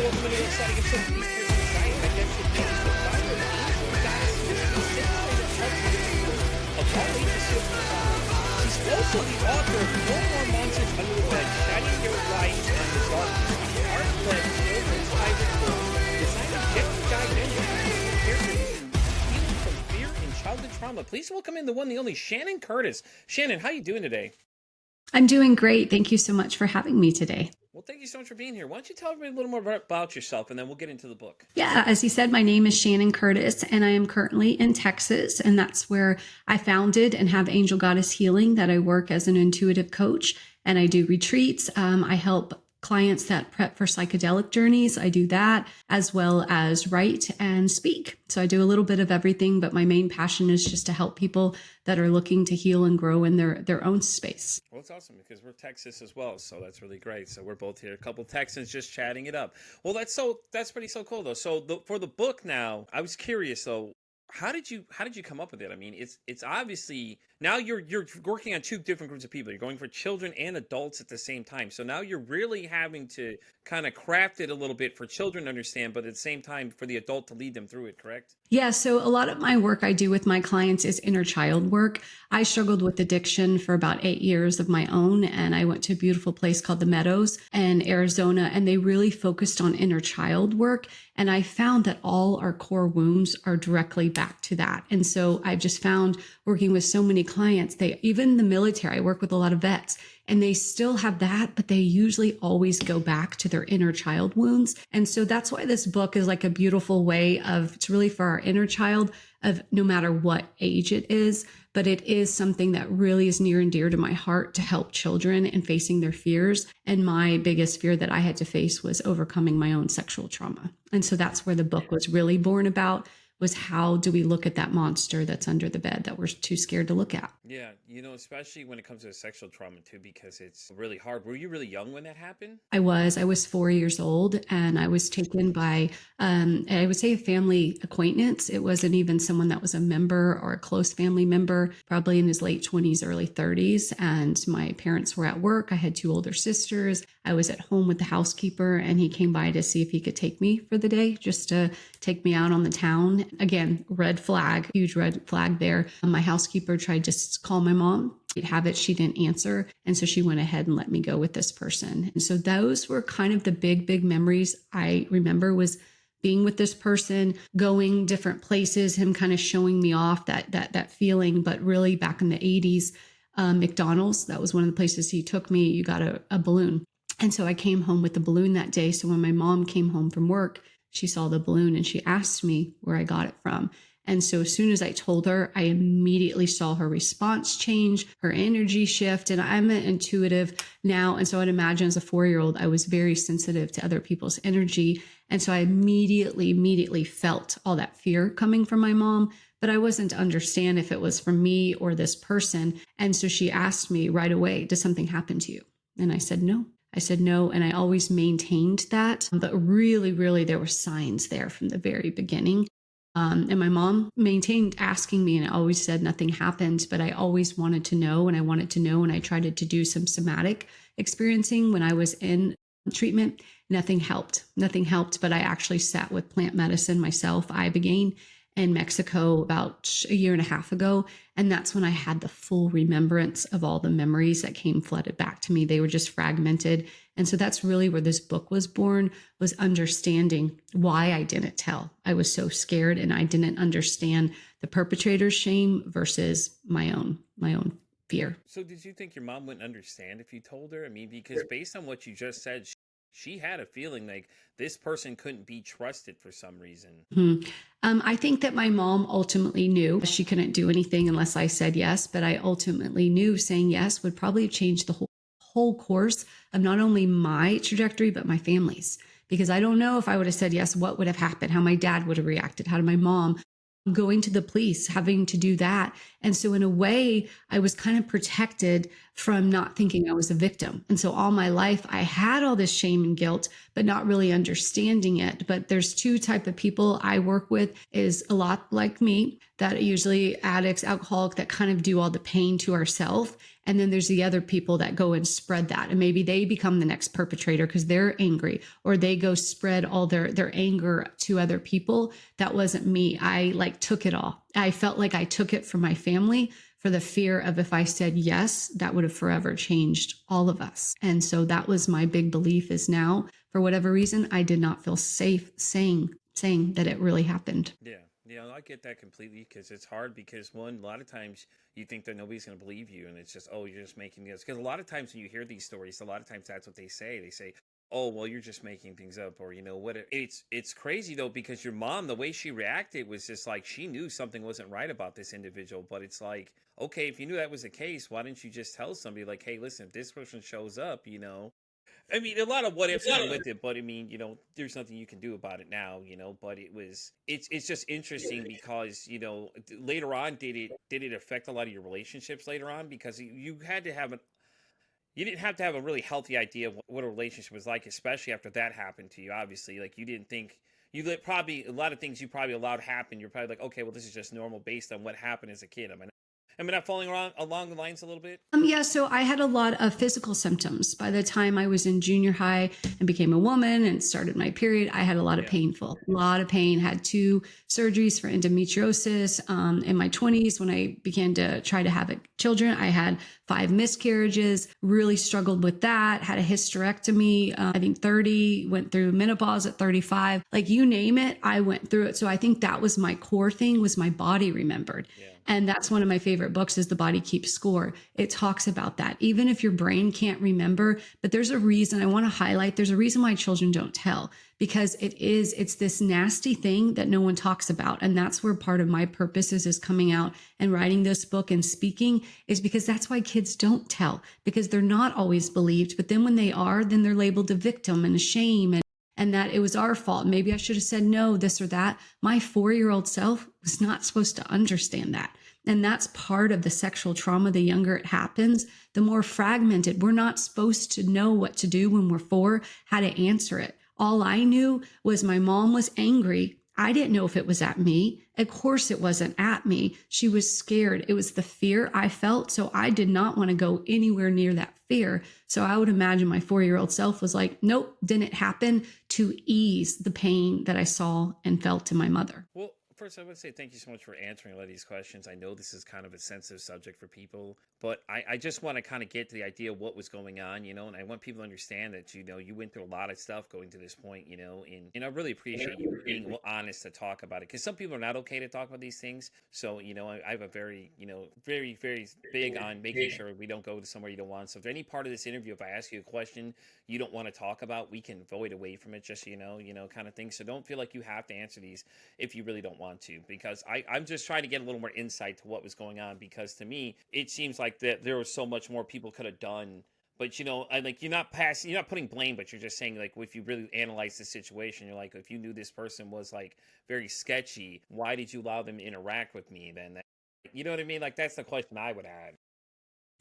welcome to the exciting episode of Features and Giant. My guest today is the founder of Angel Goddess Healing, a fitness trainer that helps individuals of all ages heal from trauma. She's also the author of No More Monsters Under the Bed, Shining Your Light on the Darkness, the art-led children's hybrid book designed to gently guide individuals and caregivers through healing from fear and childhood trauma. Please welcome in the one, the only Shannon Curtis. Shannon, how are you doing today? I'm doing great. Thank you so much for having me today. Well, thank you so much for being here. Why don't you tell everybody a little more about yourself, and then we'll get into the book. Yeah, as you said, my name is Shannon Curtis, and I am currently in Texas, and that's where I founded and have Angel Goddess Healing, that I work as an intuitive coach, and I do retreats. I help clients that prep for psychedelic journeys. I do that, as well as write and speak. So I do a little bit of everything, but my main passion is just to help people that are looking to heal and grow in their own space. Well, it's awesome because we're Texas as well, so that's really great. So we're both here, a couple Texans just chatting it up. Well, that's pretty so cool though. So for the book now, I was curious though, how did you come up with it? I mean, it's obviously now you're working on two different groups of people. You're going for children and adults at the same time. So now you're really having to kind of craft it a little bit for children to understand, but at the same time for the adult to lead them through it, correct? Yeah, so a lot of my work I do with my clients is inner child work. I struggled with addiction for about 8 years of my own, and I went to a beautiful place called the Meadows in Arizona, and they really focused on inner child work. And I found that all our core wounds are directly back to that. And so I've just found working with so many clients, even the military, I work with a lot of vets, and they still have that, but they usually always go back to their inner child wounds. And so that's why this book is like a beautiful way of, it's really for our inner child of no matter what age it is, but it is something that really is near and dear to my heart to help children in facing their fears. And my biggest fear that I had to face was overcoming my own sexual trauma. And so that's where the book was really born about, was how do we look at that monster that's under the bed that we're too scared to look at? Yeah, especially when it comes to sexual trauma too, because it's really hard. Were you really young when that happened? I was 4 years old, and I was taken by, I would say, a family acquaintance. It wasn't even someone that was a member or a close family member, probably in his late 20s, early 30s. And my parents were at work. I had 2 older sisters. I was at home with the housekeeper, and he came by to see if he could take me for the day, just to take me out on the town. Again, red flag, huge red flag there. My housekeeper tried to call my mom. She'd have it. She didn't answer. And so she went ahead and let me go with this person. And so those were kind of the big memories I remember, was being with this person, going different places, him kind of showing me off that feeling. But really back in the 80s, McDonald's, that was one of the places he took me. You got a balloon. And so I came home with the balloon that day. So when my mom came home from work, she saw the balloon and she asked me where I got it from. And so as soon as I told her, I immediately saw her response change, her energy shift. And I'm an intuitive now. And so I'd imagine as a 4-year-old, I was very sensitive to other people's energy. And so I immediately felt all that fear coming from my mom, but I wasn't to understand if it was from me or this person. And so she asked me right away, "Does something happen to you?" And I said, "No." And I always maintained that. But really, there were signs there from the very beginning. And my mom maintained asking me, and I always said nothing happened, but I always wanted to know, and I wanted to know, and I tried to do some somatic experiencing when I was in treatment. Nothing helped, but I actually sat with plant medicine myself, ibogaine, in Mexico about a year and a half ago. And that's when I had the full remembrance of all the memories that came flooded back to me. They were just fragmented. And so that's really where this book was born, was understanding why I didn't tell. I was so scared, and I didn't understand the perpetrator's shame versus my own fear. So did you think your mom wouldn't understand if you told her? I mean, because based on what you just said, she had a feeling like this person couldn't be trusted for some reason. I think that my mom ultimately knew she couldn't do anything unless I said yes, but I ultimately knew saying yes would probably change the whole course of not only my trajectory, but my family's. Because I don't know if I would have said yes, what would have happened, how my dad would have reacted, how did my mom, going to the police, having to do that. And so in a way, I was kind of protected from not thinking I was a victim. And so all my life, I had all this shame and guilt, but not really understanding it. But there's 2 type of people I work with, is a lot like me, that are usually addicts, alcoholic, that kind of do all the pain to ourselves. And then there's the other people that go and spread that. And maybe they become the next perpetrator because they're angry, or they go spread all their anger to other people. That wasn't me. I like took it all. I felt like I took it from my family for the fear of if I said yes, that would have forever changed all of us. And so that was my big belief is now, for whatever reason, I did not feel safe saying that it really happened. Yeah, I get that completely because it's hard because one, a lot of times you think that nobody's going to believe you, and it's just, oh, you're just making this. Because a lot of times when you hear these stories, a lot of times that's what they say. They say, oh, well, you're just making things up, or what? It's crazy though because your mom, the way she reacted was just like she knew something wasn't right about this individual. But it's like, okay, if you knew that was the case, why didn't you just tell somebody like, hey, listen, if this person shows up, I mean, a lot of what ifs come with it, but I mean, there's nothing you can do about it now, but it's just interesting because, later on, did it affect a lot of your relationships later on? Because you didn't have to have a really healthy idea of what a relationship was like, especially after that happened to you, obviously. Like, you didn't think, probably, a lot of things you probably allowed happen, you're probably like, okay, well, this is just normal based on what happened as a kid. Am I not following around along the lines a little bit? Yeah, so I had a lot of physical symptoms. By the time I was in junior high and became a woman and started my period, I had a lot of a lot of pain, had 2 surgeries for endometriosis. In my 20s, when I began to try to have children, I had 5 miscarriages, really struggled with that, had a hysterectomy, I think 30, went through menopause at 35. Like you name it, I went through it. So I think that was my core thing was my body remembered. Yeah. And that's one of my favorite books is The Body Keeps Score. It talks about that. Even if your brain can't remember, but there's a reason I want to highlight, there's a reason why children don't tell, because it's this nasty thing that no one talks about. And that's where part of my purpose is coming out and writing this book and speaking is because that's why kids don't tell, because they're not always believed. But then when they are, then they're labeled a victim and a shame and that it was our fault. Maybe I should have said no, this or that. My 4-year-old self was not supposed to understand that. And that's part of the sexual trauma. The younger it happens, the more fragmented. We're not supposed to know what to do when we're 4, how to answer it. All I knew was my mom was angry. I didn't know if it was at me. Of course, it wasn't at me. She was scared. It was the fear I felt. So I did not want to go anywhere near that fear. So I would imagine my 4-year-old self was like, nope, didn't happen, to ease the pain that I saw and felt in my mother. Well, first, I want to say thank you so much for answering a lot of these questions. I know this is kind of a sensitive subject for people, but I just want to kind of get to the idea of what was going on, and I want people to understand that, you went through a lot of stuff going to this point, and I really appreciate you being honest to talk about it because some people are not okay to talk about these things. So, I have a very, very, very big on making sure we don't go to somewhere you don't want. So if any part of this interview, if I ask you a question you don't want to talk about, we can void away from it, just, kind of thing. So don't feel like you have to answer these if you really don't want to, because I'm just trying to get a little more insight to what was going on, because to me, it seems like that there was so much more people could have done. But I like you're not putting blame, but you're just saying like if you really analyze the situation, you're like, if you knew this person was like very sketchy, why did you allow them to interact with me then? You know what I mean? Like that's the question I would add.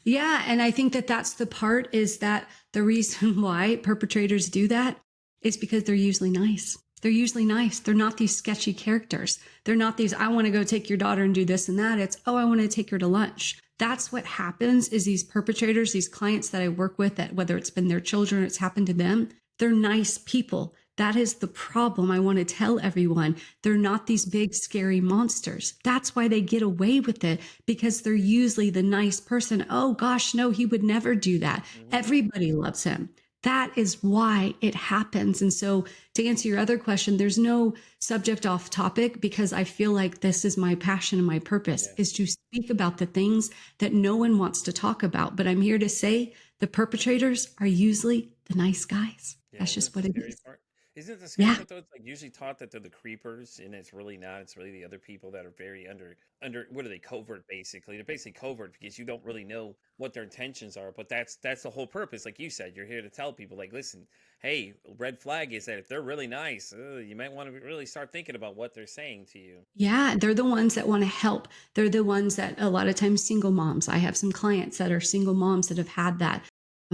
Yeah. And I think that that's the part is that the reason why perpetrators do that is because they're usually nice. They're usually nice. They're not these sketchy characters. They're not these, I want to go take your daughter and do this and that. It's, oh, I want to take her to lunch. That's what happens is these perpetrators, these clients that I work with, that whether it's been their children or it's happened to them, they're nice people. That is the problem. I want to tell everyone they're not these big, scary monsters. That's why they get away with it, because they're usually the nice person. Oh gosh, no, he would never do that. Everybody loves him. That is why it happens. And so to answer your other question, there's no subject off topic, because I feel like this is my passion and my purpose is to speak about the things that no one wants to talk about. But I'm here to say the perpetrators are usually the nice guys. That's just what it is. Isn't it the scary part though? It's like usually taught that they're the creepers, and it's really not. It's really the other people that are very under. What are they? Covert, basically. They're basically covert because you don't really know what their intentions are. But that's the whole purpose. Like you said, you're here to tell people, like, listen, hey, red flag is that if they're really nice, you might want to really start thinking about what they're saying to you. Yeah, they're the ones that want to help. They're the ones that a lot of times single moms. I have some clients that are single moms that have had that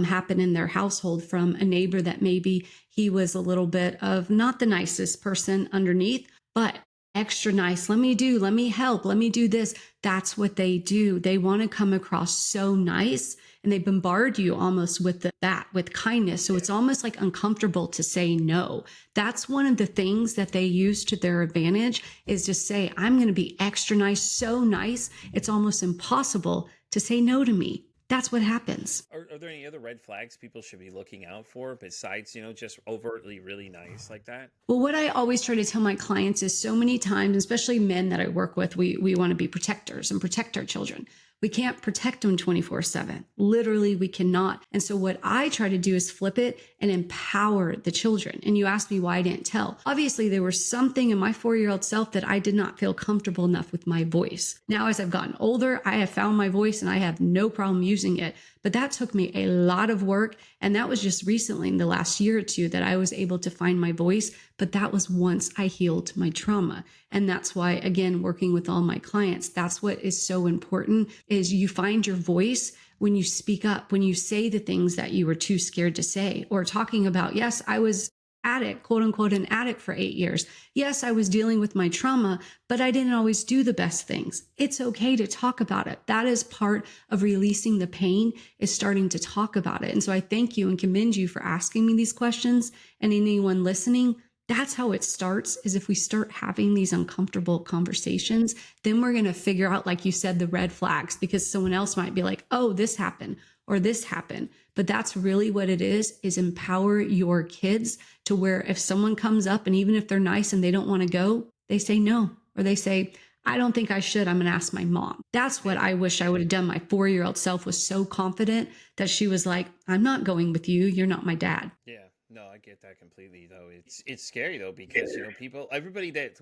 happen in their household from a neighbor that maybe he was a little bit of not the nicest person underneath, but extra nice. Let me help, let me do this. That's what they do. They want to come across so nice, and they bombard you almost with with kindness. So it's almost like uncomfortable to say no. That's one of the things that they use to their advantage, is to say, I'm going to be extra nice, so nice. It's almost impossible to say no to me. That's what happens. Are there any other red flags people should be looking out for besides, just overtly really nice like that? Well, what I always try to tell my clients is, so many times, especially men that I work with, we want to be protectors and protect our children. We can't protect them 24/7. Literally, we cannot. And so what I try to do is flip it and empower the children. And you asked me why I didn't tell. Obviously, there was something in my 4-year-old self that I did not feel comfortable enough with my voice. Now, as I've gotten older, I have found my voice and I have no problem using it. But that took me a lot of work. And that was just recently, in the last year or two, that I was able to find my voice. But that was once I healed my trauma. And that's why, again, working with all my clients, that's what is so important, is you find your voice when you speak up, when you say the things that you were too scared to say, or talking about, yes, I was addict, quote unquote, an addict for 8 years. Yes, I was dealing with my trauma, but I didn't always do the best things. It's okay to talk about it. That is part of releasing the pain, is starting to talk about it. And so I thank you and commend you for asking me these questions. And anyone listening, that's how it starts, is if we start having these uncomfortable conversations, then we're going to figure out, like you said, the red flags, because someone else might be like, oh, this happened or this happened. But that's really what it is empower your kids to where if someone comes up, and even if they're nice and they don't want to go, they say no, or they say, I don't think I should. I'm going to ask my mom. That's what I wish I would have done. My 4-year-old self was so confident that she was like, I'm not going with you. You're not my dad. Yeah. No, I get that completely though. It's scary though, because everybody that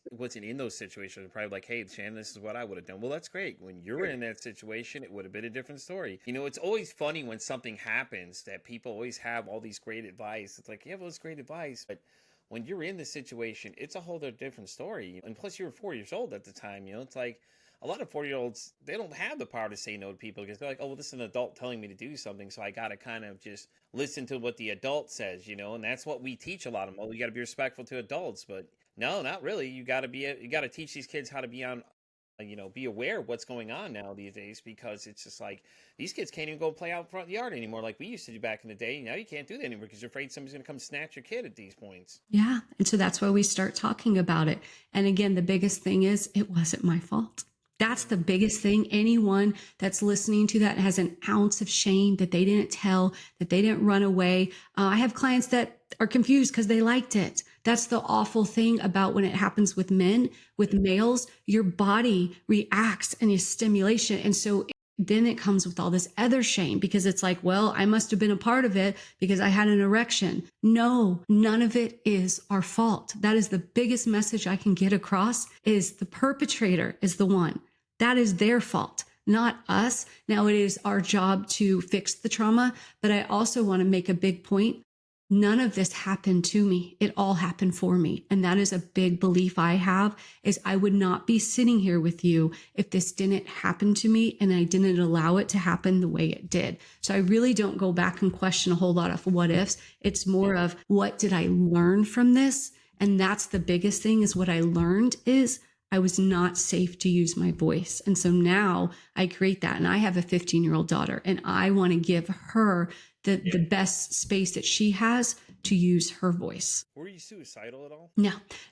wasn't in those situations are probably like, hey, Shannon, this is what I would have done. Well, that's great. When you're in that situation, it would have been a different story. It's always funny when something happens that people always have all these great advice. It's like, yeah, well, it's great advice, but when you're in the situation, it's a whole different story. And plus, you were 4 years old at the time. It's like, a lot of 40-year-olds, they don't have the power to say no to people, because they're like, oh, well, this is an adult telling me to do something, so I got to kind of just listen to what the adult says, and that's what we teach a lot of them. Oh, you got to be respectful to adults, but no, not really. You got to teach these kids how to be be aware of what's going on now these days, because it's just like, these kids can't even go play out in front of the yard anymore like we used to do back in the day. Now you can't do that anymore because you're afraid somebody's going to come snatch your kid at these points. Yeah. And so that's why we start talking about it. And again, the biggest thing is, it wasn't my fault. That's the biggest thing. Anyone that's listening to that has an ounce of shame that they didn't tell, that they didn't run away. I have clients that are confused because they liked it. That's the awful thing about when it happens with men, with males, your body reacts and is stimulation. And so then it comes with all this other shame, because it's like, well, I must have been a part of it because I had an erection. No, none of it is our fault. That is the biggest message I can get across, is the perpetrator is the one. That is their fault, not us. Now, it is our job to fix the trauma, but I also want to make a big point. None of this happened to me. It all happened for me. And that is a big belief I have, is I would not be sitting here with you if this didn't happen to me and I didn't allow it to happen the way it did. So I really don't go back and question a whole lot of what ifs. It's more of, what did I learn from this? And that's the biggest thing, is what I learned is I was not safe to use my voice. And so now I create that. And I have a 15-year-old daughter, and I want to give her the best space that she has to use her voice. Were you suicidal at all?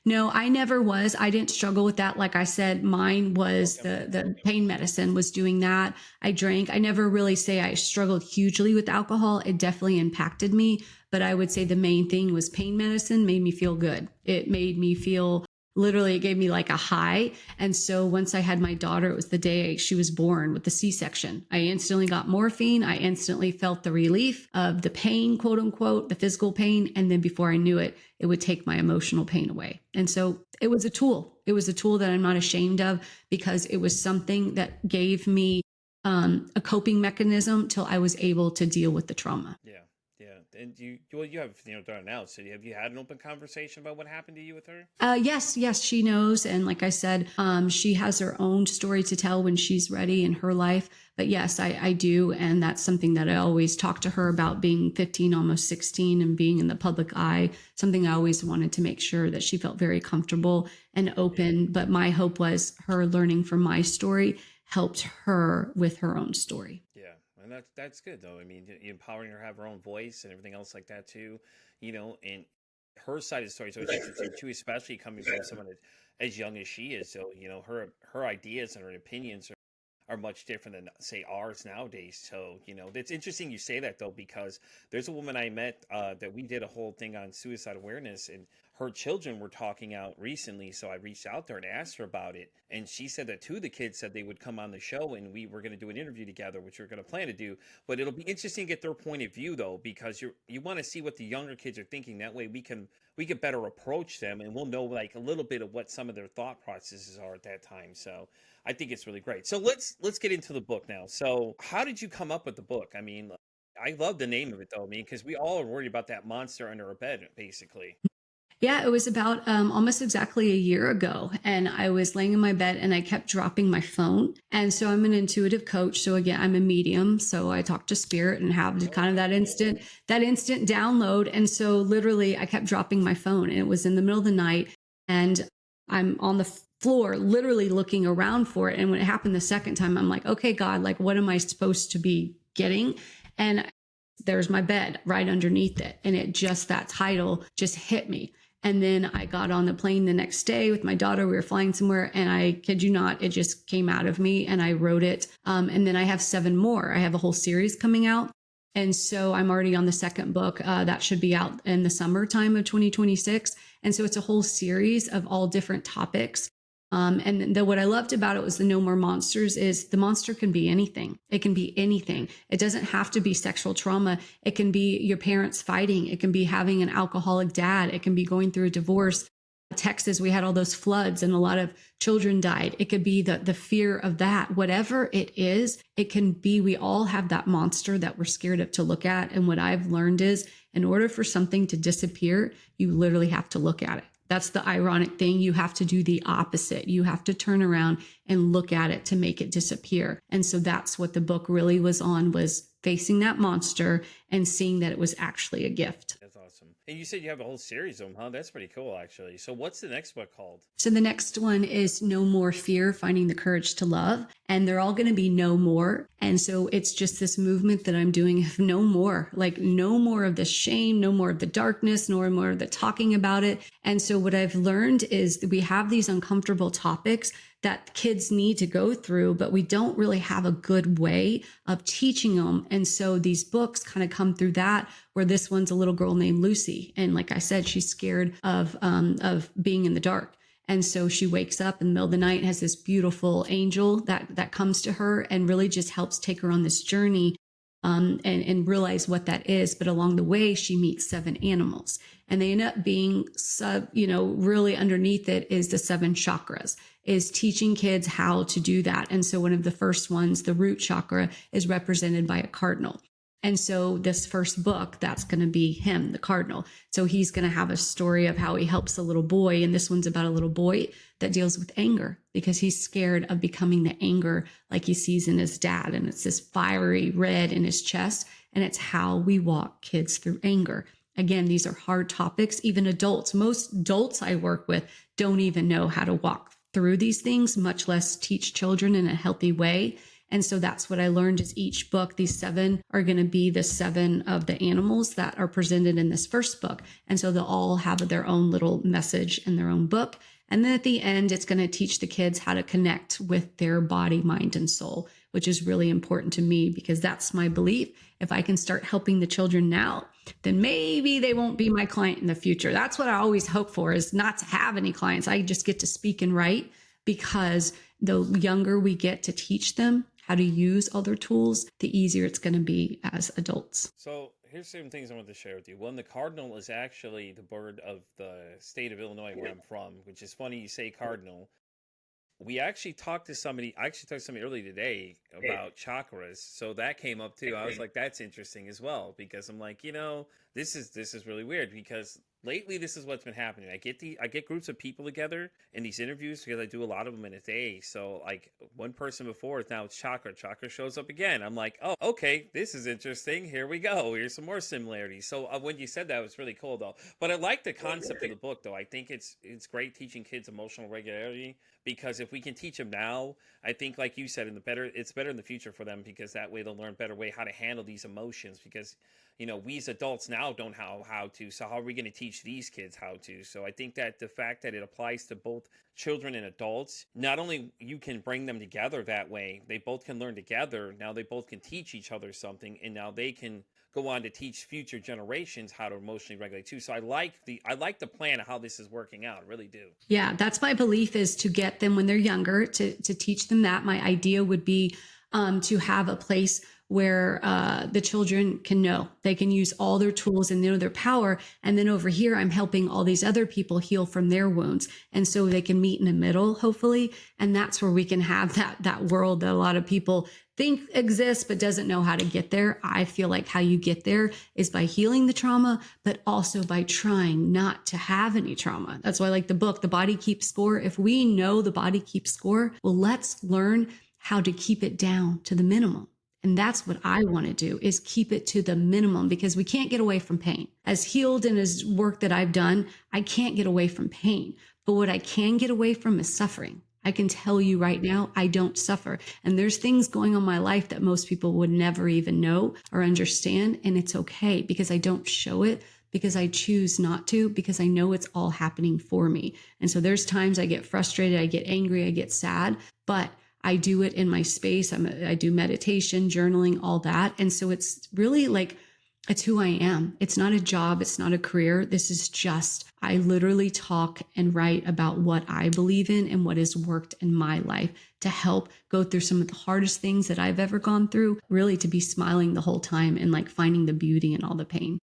No, I never was. I didn't struggle with that. Like I said, mine was the pain medicine was doing that. I drank. I never really say I struggled hugely with alcohol. It definitely impacted me. But I would say the main thing was pain medicine made me feel good. It made me feel, literally, it gave me like a high. And so once I had my daughter, it was the day she was born with the C-section. I instantly got morphine. I instantly felt the relief of the pain, quote unquote, the physical pain. And then before I knew it, it would take my emotional pain away. And so it was a tool. It was a tool that I'm not ashamed of, because it was something that gave me a coping mechanism till I was able to deal with the trauma. Yeah. Yeah, and you have done it now. So have you had an open conversation about what happened to you with her? Yes, she knows. And like I said, she has her own story to tell when she's ready in her life. But yes, I do. And that's something that I always talk to her about, being 15, almost 16, and being in the public eye. Something I always wanted to make sure that she felt very comfortable and Yeah. open. But my hope was her learning from my story helped her with her own story. Yeah, and that's good though. I mean, empowering her to have her own voice and everything else like that too. And her side of the story is always interesting too, especially coming from someone as young as she is. So her ideas and her opinions are much different than say ours nowadays. So it's interesting you say that though, because there's a woman I met that we did a whole thing on suicide awareness, and her children were talking out recently. So I reached out to her and asked her about it, and she said that two of the kids said they would come on the show, and we were going to do an interview together, which we're going to plan to do. But it'll be interesting to get their point of view though, because you want to see what the younger kids are thinking. That way we can better approach them, and we'll know like a little bit of what some of their thought processes are at that time. So I think it's really great. So let's get into the book now. So how did you come up with the book? I mean, I love the name of it though. I mean, because we all are worried about that monster under our bed, basically. Yeah, it was about almost exactly a year ago. And I was laying in my bed and I kept dropping my phone. And so I'm an intuitive coach. So again, I'm a medium. So I talk to spirit and have Oh, kind of that instant download. And so literally I kept dropping my phone, and it was in the middle of the night. And I'm on the floor, literally looking around for it. And when it happened the second time, I'm like, okay, God, like, what am I supposed to be getting? And there's my bed right underneath it. And that title just hit me. And then I got on the plane the next day with my daughter. We were flying somewhere, and I kid you not, it just came out of me and I wrote it. And then I have 7 more. I have a whole series coming out. And so I'm already on the second book that should be out in the summertime of 2026. And so it's a whole series of all different topics. What I loved about it was the No More Monsters is the monster can be anything. It can be anything. It doesn't have to be sexual trauma. It can be your parents fighting. It can be having an alcoholic dad. It can be going through a divorce. Texas, we had all those floods and a lot of children died. It could be the fear of that. Whatever it is, it can be. We all have that monster that we're scared of to look at. And what I've learned is, in order for something to disappear, you literally have to look at it. That's the ironic thing. You have to do the opposite. You have to turn around and look at it to make it disappear. And so that's what the book really was on, was facing that monster and seeing that it was actually a gift. that's awesome. And you said you have a whole series of them, huh? That's pretty cool, actually. So what's the next book called? So the next one is No More Fear, Finding the Courage to Love. And they're all going to be no more. And so it's just this movement that I'm doing of no more, like no more of the shame, no more of the darkness, no more of the talking about it. And so what I've learned is that we have these uncomfortable topics that kids need to go through, but we don't really have a good way of teaching them. And so these books kind of come through that, where this one's a little girl named Lucy. And like I said, she's scared of being in the dark. And so she wakes up in the middle of the night, has this beautiful angel that comes to her and really just helps take her on this journey, and realize what that is. But along the way, she meets 7 animals, and they end up being really underneath it is the 7 chakras, is teaching kids how to do that. And so one of the first ones, the root chakra, is represented by a cardinal. And so this first book, that's going to be him, the cardinal. So he's going to have a story of how he helps a little boy. And this one's about a little boy that deals with anger because he's scared of becoming the anger like he sees in his dad. And it's this fiery red in his chest. And it's how we walk kids through anger. Again, these are hard topics. Even adults, most adults I work with don't even know how to walk through these things, much less teach children in a healthy way. And so that's what I learned, is each book, these 7 are going to be the 7 of the animals that are presented in this first book. And so they'll all have their own little message in their own book. And then at the end, it's going to teach the kids how to connect with their body, mind, and soul, which is really important to me because that's my belief. If I can start helping the children now, then maybe they won't be my client in the future. That's what I always hope for, is not to have any clients. I just get to speak and write, because the younger we get to teach them how to use other tools, the easier it's going to be as adults. So here's some things I want to share with you. One, the cardinal is actually the bird of the state of Illinois where I'm from, which is funny you say cardinal. we actually talked to somebody. I actually talked to somebody earlier today about chakras, so that came up too. I was like, that's interesting as well, because I'm like, this is really weird, because lately this is what's been happening. I get groups of people together in these interviews, because I do a lot of them in a day. So like one person before, now it's chakra shows up again. I'm like, oh, okay, this is interesting. Here we go. Here's some more similarities. So when you said that, it was really cool though. But I like the concept of the book though. I think it's great teaching kids emotional regularity, because if we can teach them now, I think, like you said, it's better in the future for them, because that way they'll learn better way how to handle these emotions, because we as adults now don't know how to. So how are we going to teach these kids how to? So I think that the fact that it applies to both children and adults, not only you can bring them together that way, they both can learn together. Now they both can teach each other something, and now they can go on to teach future generations how to emotionally regulate too. So I like the plan of how this is working out. I really do. Yeah, that's my belief, is to get them when they're younger, to teach them that. My idea would be to have a place where the children can know they can use all their tools and know their power. And then over here, I'm helping all these other people heal from their wounds. And so they can meet in the middle, hopefully. And that's where we can have that world that a lot of people think exists, but doesn't know how to get there. I feel like how you get there is by healing the trauma, but also by trying not to have any trauma. That's why I like the book, The Body Keeps Score. If we know the body keeps score, well, let's learn how to keep it down to the minimum. And that's what I want to do, is keep it to the minimum, because we can't get away from pain. As healed and as work that I've done, I can't get away from pain. But what I can get away from is suffering. I can tell you right now, I don't suffer. And there's things going on in my life that most people would never even know or understand. And it's okay, because I don't show it, because I choose not to, because I know it's all happening for me. And so there's times I get frustrated, I get angry, I get sad, but I do it in my space. I do meditation, journaling, all that. And so it's really like, it's who I am. It's not a job. It's not a career. This is just, I literally talk and write about what I believe in and what has worked in my life to help go through some of the hardest things that I've ever gone through, really to be smiling the whole time and like finding the beauty in all the pain.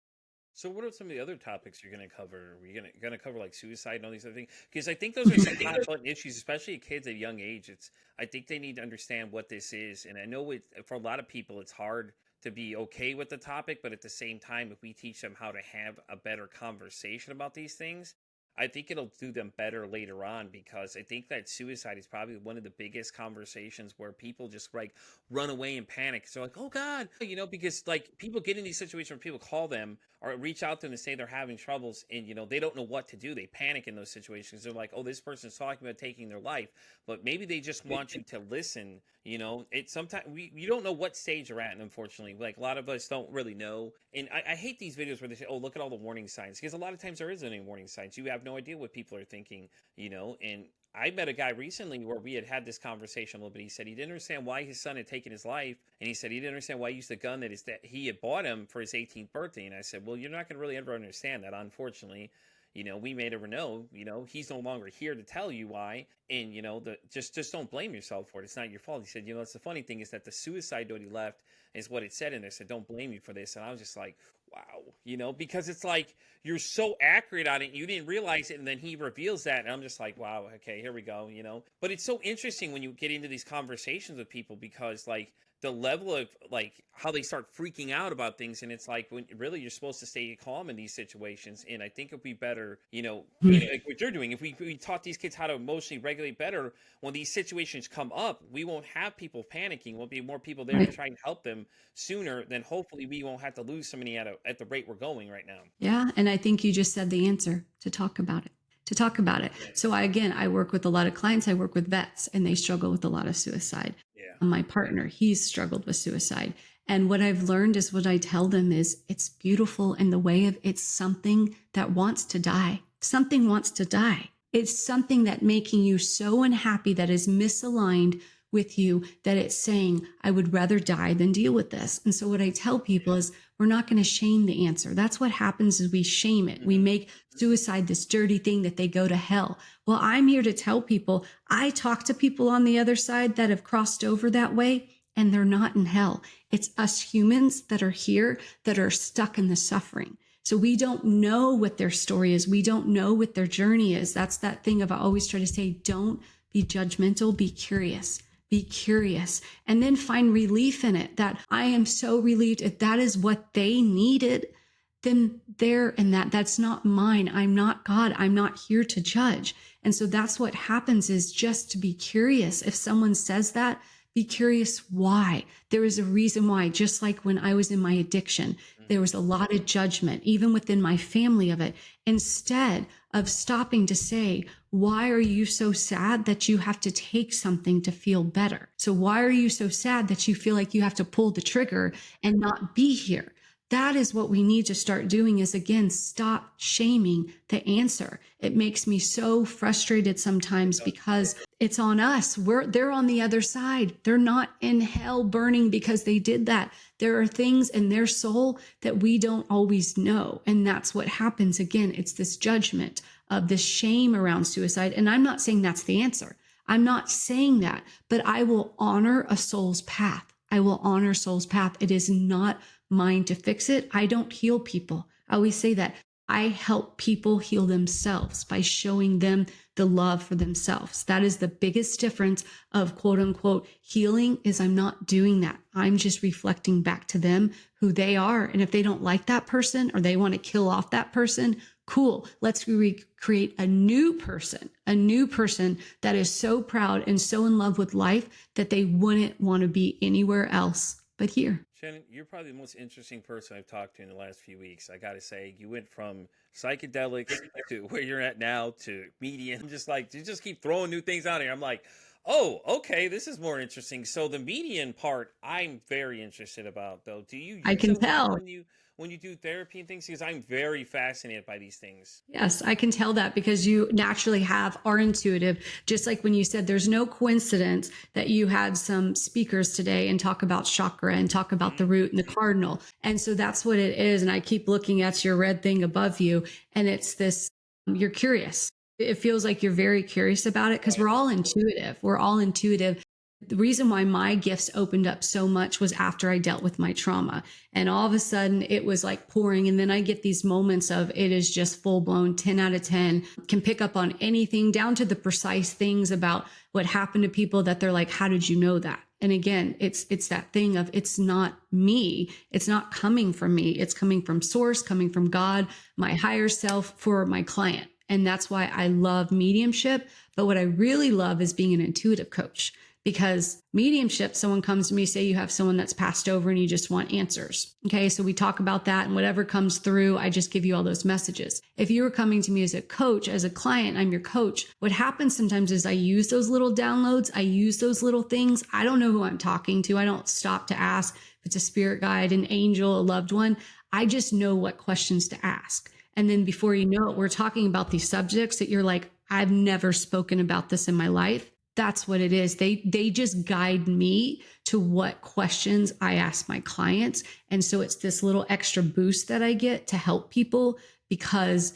So what are some of the other topics you're going to cover? Are you going to cover like suicide and all these other things? Because I think those are some hot button issues, especially kids at a young age. I think they need to understand what this is. And I know for a lot of people, it's hard to be okay with the topic, but at the same time, if we teach them how to have a better conversation about these things, I think it'll do them better later on, because I think that suicide is probably one of the biggest conversations where people just like run away and panic. So like, oh God, because like people get in these situations where people call them or reach out to them and say they're having troubles, and they don't know what to do. They panic in those situations. They're like, oh, this person's talking about taking their life, but maybe they just want you to listen. It's sometimes you don't know what stage you're at, and unfortunately, like a lot of us don't really know. And I hate these videos where they say, oh, look at all the warning signs, because a lot of times there isn't any warning signs. You have no idea what people are thinking, and I met a guy recently where we had this conversation a little bit. He said he didn't understand why his son had taken his life. And he said he didn't understand why he used the gun that he had bought him for his 18th birthday. And I said, well, you're not going to really ever understand that, unfortunately. We may never know, he's no longer here to tell you why. And, just don't blame yourself for it. It's not your fault. He said, that's the funny thing, is that the suicide note he left is what it said in there. It said, don't blame you for this. And I was just like, wow, because it's like, you're so accurate on it. You didn't realize it. And then he reveals that. And I'm just like, wow, okay, here we go, but it's so interesting when you get into these conversations with people, because like the level of like how they start freaking out about things. And it's like, when really you're supposed to stay calm in these situations. And I think it'd be better, like what you're doing, if we taught these kids how to emotionally regulate better, when these situations come up, we won't have people panicking. We'll be more people there to try and help them sooner. Then hopefully we won't have to lose so many at the rate we're going right now. Yeah. And I think you just said the answer: to talk about it. So I work with a lot of clients. I work with vets, and they struggle with a lot of suicide. Yeah. My partner, he's struggled with suicide. And what I've learned is, what I tell them is, it's beautiful in the way of, it's something that wants to die. Something wants to die. It's something that making you so unhappy, that is misaligned with you, that it's saying, I would rather die than deal with this. And so what I tell people is, we're not going to shame the answer. That's what happens, is we shame it. We make suicide this dirty thing that they go to hell. Well, I'm here to tell people, I talk to people on the other side that have crossed over that way, and they're not in hell. It's us humans that are here that are stuck in the suffering. So we don't know what their story is. We don't know what their journey is. That's that thing of, I always try to say, don't be judgmental, be curious. Be curious and then find relief in it, that I am so relieved if that is what they needed, then there and that's not mine. I'm not God. I'm not here to judge. And so that's what happens, is just to be curious. If someone says that, be curious why. There is a reason why. Just like when I was in my addiction, there was a lot of judgment, even within my family of it. Instead of stopping to say, why are you so sad that you have to take something to feel better? So why are you so sad that you feel like you have to pull the trigger and not be here? That is what we need to start doing, is, again, stop shaming the answer. It makes me so frustrated sometimes because it's on us. They're on the other side. They're not in hell burning because they did that. There are things in their soul that we don't always know. And that's what happens. Again, it's this judgment of this shame around suicide. And I'm not saying that's the answer. I'm not saying that, but I will honor a soul's path. I will honor soul's path. It is not mine to fix it. I don't heal people. I always say that. I help people heal themselves by showing them the love for themselves. That is the biggest difference of quote unquote healing, is I'm not doing that. I'm just reflecting back to them who they are. And if they don't like that person or they want to kill off that person, cool. Let's recreate a new person that is so proud and so in love with life that they wouldn't want to be anywhere else but here. Shannon, you're probably the most interesting person I've talked to in the last few weeks. I got to say, you went from psychedelics to where you're at now to medium. Just like, you just keep throwing new things out here. I'm like, oh, okay, this is more interesting. So the median part, I'm very interested about, though. Do you I use can it a lot tell. when you do therapy and things? Because I'm very fascinated by these things. Yes, I can tell that because you naturally are intuitive. Just like when you said, there's no coincidence that you had some speakers today and talk about chakra and talk about the root and the cardinal. And so that's what it is. And I keep looking at your red thing above you, and it's this, you're curious. It feels like you're very curious about it because we're all intuitive. We're all intuitive. The reason why my gifts opened up so much was after I dealt with my trauma. And all of a sudden it was like pouring. And then I get these moments of, it is just full blown 10 out of 10, can pick up on anything down to the precise things about what happened to people that they're like, how did you know that? And again, it's that thing of, it's not me. It's not coming from me. It's coming from source, coming from God, my higher self, for my client. And that's why I love mediumship. But what I really love is being an intuitive coach. Because mediumship, someone comes to me, say you have someone that's passed over and you just want answers. Okay. So we talk about that, and whatever comes through, I just give you all those messages. If you were coming to me as a coach, as a client, I'm your coach. What happens sometimes is I use those little downloads. I use those little things. I don't know who I'm talking to. I don't stop to ask if it's a spirit guide, an angel, a loved one. I just know what questions to ask. And then before you know it, we're talking about these subjects that you're like, I've never spoken about this in my life. That's what it is. They just guide me to what questions I ask my clients. And so it's this little extra boost that I get to help people because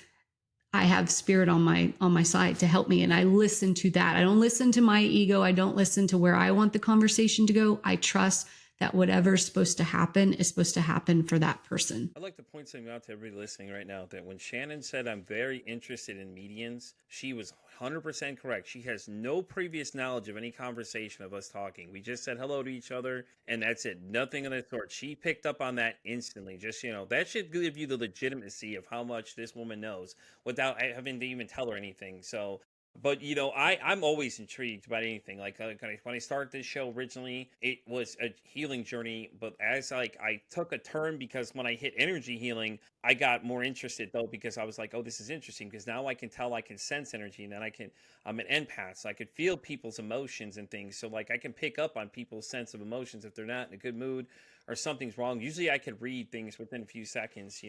I have spirit on my side to help me. And I listen to that. I don't listen to my ego. I don't listen to where I want the conversation to go. I trust that whatever's supposed to happen is supposed to happen for that person. I'd like to point something out to everybody listening right now, that when Shannon said I'm very interested in medians, she was 100% correct. She has no previous knowledge of any conversation of us talking. We just said hello to each other, and that's it. Nothing of the sort. She picked up on that instantly. Just, that should give you the legitimacy of how much this woman knows without having to even tell her anything. So, but I'm always intrigued about anything. Like when I started this show originally, it was a healing journey. But as I took a turn, because when I hit energy healing, I got more interested, though, because I was like, oh, this is interesting, because now I can tell, I can sense energy, and then I'm an empath, so I could feel people's emotions and things. So like I can pick up on people's sense of emotions if they're not in a good mood or something's wrong. Usually I could read things within a few seconds,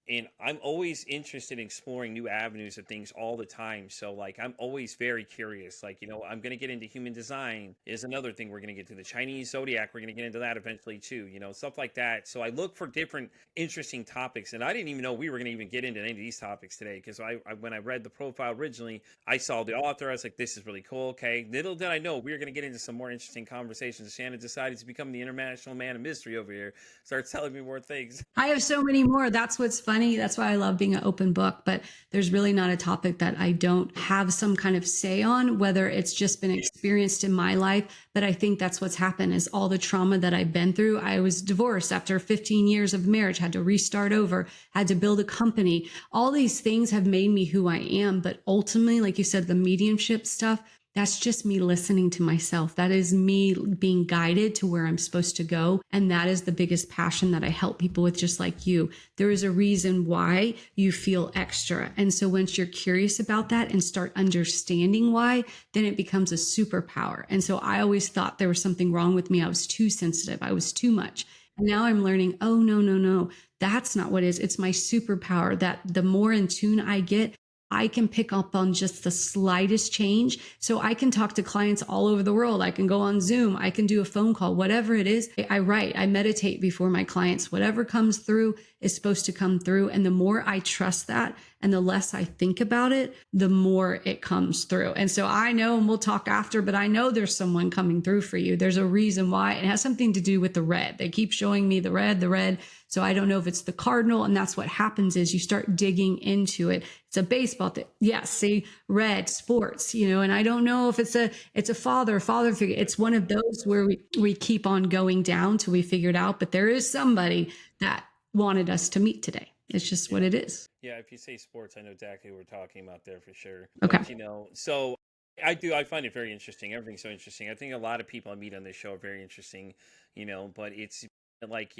and I'm always interested in exploring new avenues of things all the time. So like, I'm always very curious. Like, I'm going to get into human design is another thing. We're going to get to the Chinese zodiac. We're going to get into that eventually too, stuff like that. So I look for different interesting topics, and I didn't didn't even know we were going to even get into any of these topics today because when I read the profile originally, I saw the author. I was like, this is really cool. Okay. Little did I know we were going to get into some more interesting conversations. Shannon decided to become the international man of mystery over here, start telling me more things. I have so many more. That's what's funny. That's why I love being an open book. But there's really not a topic that I don't have some kind of say on, whether it's just been experienced in my life. But I think that's what's happened is all the trauma that I've been through. I was divorced after 15 years of marriage, had to restart over, had to build a company. All these things have made me who I am. But ultimately, like you said, the mediumship stuff, that's just me listening to myself. That is me being guided to where I'm supposed to go. And that is the biggest passion that I help people with, just like you. There is a reason why you feel extra. And so once you're curious about that and start understanding why, then it becomes a superpower. And so I always thought there was something wrong with me. I was too sensitive. I was too much. And now I'm learning, oh, no, no, no. That's not what it is. It's my superpower that the more in tune I get, I can pick up on just the slightest change. So I can talk to clients all over the world. I can go on Zoom. I can do a phone call, whatever it is. I write, I meditate before my clients. Whatever comes through is supposed to come through. And the more I trust that and the less I think about it, the more it comes through. And so I know, and we'll talk after, but I know there's someone coming through for you. There's a reason why. It has something to do with the red. They keep showing me the red, the red. So I don't know if it's the cardinal. And that's what happens is you start digging into it. It's a baseball thing. Yes, see, red sports, and I don't know if it's a father figure. It's one of those where we keep on going down till we figure it out. But there is somebody that wanted us to meet today. It's just what it is. Yeah, if you say sports, I know exactly what we're talking about there for sure. Okay. But so I find it very interesting. Everything's so interesting. I think a lot of people I meet on this show are very interesting, but it's like,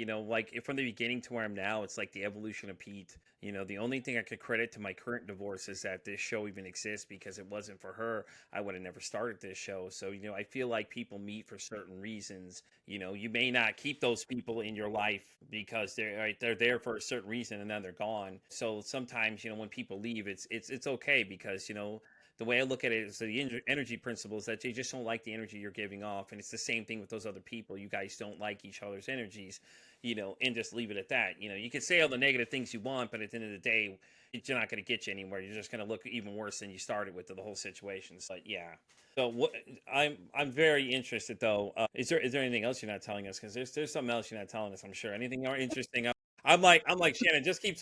from the beginning to where I'm now, it's like the evolution of Pete. The only thing I could credit to my current divorce is that this show even exists, because it wasn't for her, I would have never started this show. So, I feel like people meet for certain reasons. You may not keep those people in your life because they're there for a certain reason and then they're gone. So sometimes, when people leave, it's okay, because, the way I look at it is the energy principle is that they just don't like the energy you're giving off. And it's the same thing with those other people. You guys don't like each other's energies, and just leave it at that. You can say all the negative things you want, but at the end of the day, it's not going to get you anywhere. You're just going to look even worse than you started with the whole situation. So yeah. So I'm very interested though. Is there anything else you're not telling us? Because there's something else you're not telling us. I'm sure. Anything more interesting? I'm like Shannon. Just keep.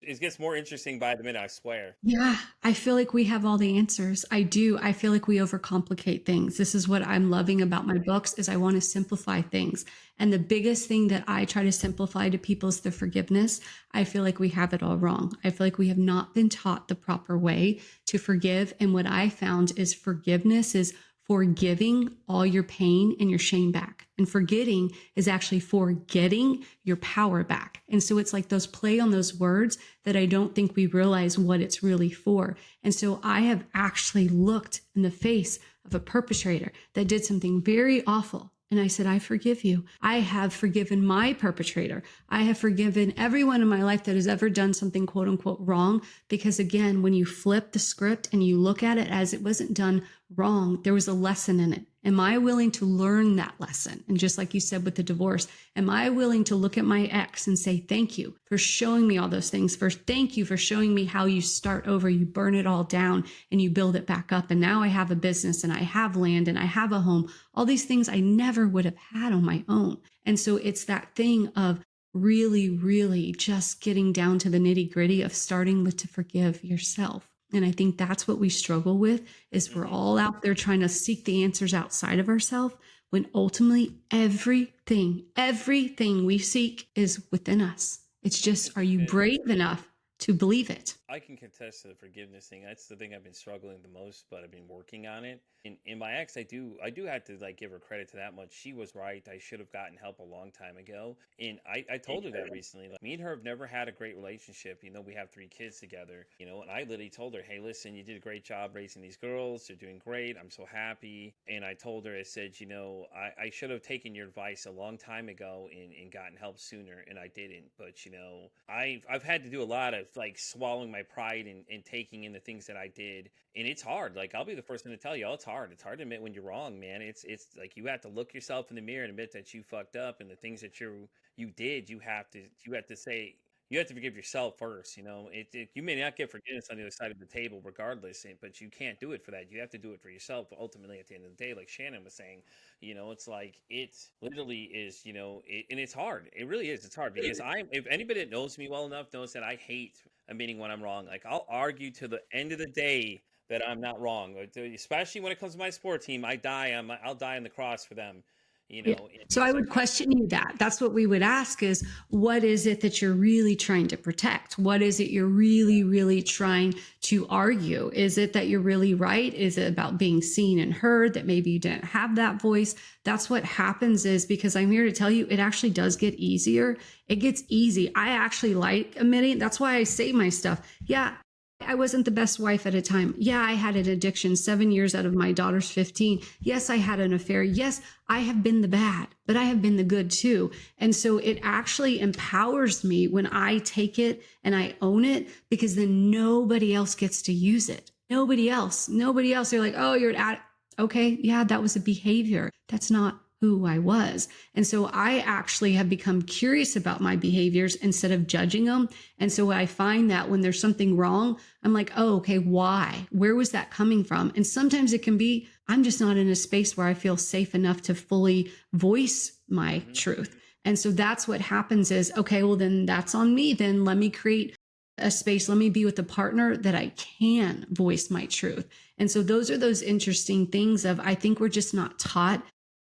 It gets more interesting by the minute, I swear. Yeah, I feel like we have all the answers. I do. I feel like we overcomplicate things. This is what I'm loving about my books is I want to simplify things. And the biggest thing that I try to simplify to people is the forgiveness. I feel like we have it all wrong. I feel like we have not been taught the proper way to forgive. And what I found is forgiveness is forgiving all your pain and your shame back. And forgetting is actually forgetting your power back. And so it's like those play on those words that I don't think we realize what it's really for. And so I have actually looked in the face of a perpetrator that did something very awful. And I said, I forgive you. I have forgiven my perpetrator. I have forgiven everyone in my life that has ever done something quote unquote wrong. Because again, when you flip the script and you look at it as it wasn't done wrong, there was a lesson in it. Am I willing to learn that lesson? And just like you said with the divorce, am I willing to look at my ex and say, thank you for showing me all those things? First, thank you for showing me how you start over, you burn it all down and you build it back up. And now I have a business and I have land and I have a home, all these things I never would have had on my own. And so it's that thing of really, really just getting down to the nitty gritty of starting with to forgive yourself. And I think that's what we struggle with is we're all out there trying to seek the answers outside of ourselves when ultimately everything we seek is within us. It's just, are you brave enough to believe it? I can contest to the forgiveness thing. That's the thing I've been struggling the most, but I've been working on it. In my ex, I do have to give her credit to that much. She was right. I should have gotten help a long time ago. And I told her that recently. Like, me and her have never had a great relationship. We have 3 kids together, and I literally told her, hey, listen, you did a great job raising these girls. They're doing great. I'm so happy. And I told her, I said, I should have taken your advice a long time ago and gotten help sooner. And I didn't. But, I've had to do a lot of swallowing my pride and taking in the things that I did. And it's hard. I'll be the first one to tell you, it's hard. It's hard to admit when you're wrong, man. It's like you have to look yourself in the mirror and admit that you fucked up, and the things that you did, you have to say, you have to forgive yourself first. You may not get forgiveness on the other side of the table, regardless, but you can't do it for that. You have to do it for yourself. Ultimately, at the end of the day, like Shannon was saying, it's like it literally is, and it's hard. It really is. It's hard because if anybody that knows me well enough knows that I hate admitting when I'm wrong. Like I'll argue to the end of the day that I'm not wrong, especially when it comes to my sport team. I'll die on the cross for them. Yeah. And So I things like would that. question you that. That's what we would ask is, what is it that you're really trying to protect? What is it you're really, really trying to argue? Is it that you're really right? Is it about being seen and heard, that maybe you didn't have that voice? That's what happens, is because I'm here to tell you, it actually does get easier. It gets easy. I actually like admitting. That's why I say my stuff. Yeah, I wasn't the best wife at a time. Yeah, I had an addiction 7 years out of my daughter's 15. Yes, I had an affair. Yes, I have been the bad, but I have been the good too. And so it actually empowers me when I take it and I own it, because then nobody else gets to use it. Nobody else. Nobody else. They're like, oh, you're an addict. Okay, yeah, that was a behavior. That's not who I was. And so I actually have become curious about my behaviors instead of judging them. And so I find that when there's something wrong, I'm like, oh, okay, why? Where was that coming from? And sometimes it can be, I'm just not in a space where I feel safe enough to fully voice my truth. And so that's what happens is, okay, well, then that's on me. Then let me create a space. Let me be with a partner that I can voice my truth. And so those are those interesting things of, I think we're just not taught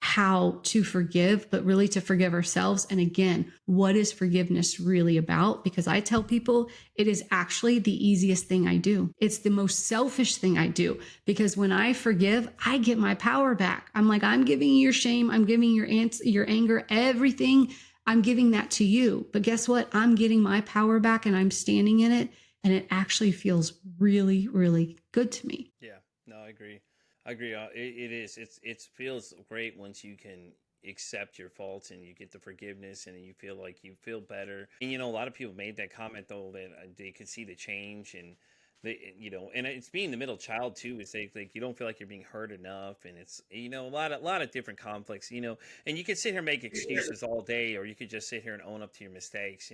how to forgive, but really to forgive ourselves. And again, what is forgiveness really about? Because I tell people it is actually the easiest thing I do. It's the most selfish thing I do, because when I forgive, I get my power back. I'm like, I'm giving you your shame. I'm giving your anger, everything. I'm giving that to you. But guess what? I'm getting my power back and I'm standing in it. And it actually feels really, really good to me. Yeah, no, I agree. I agree. It is. It feels great once you can accept your faults and you get the forgiveness and you feel like you feel better. And a lot of people made that comment though that they could see the change and and it's being the middle child too. Is like you don't feel like you're being heard enough, and it's a lot of different conflicts. And you could sit here and make excuses all day, or you could just sit here and own up to your mistakes.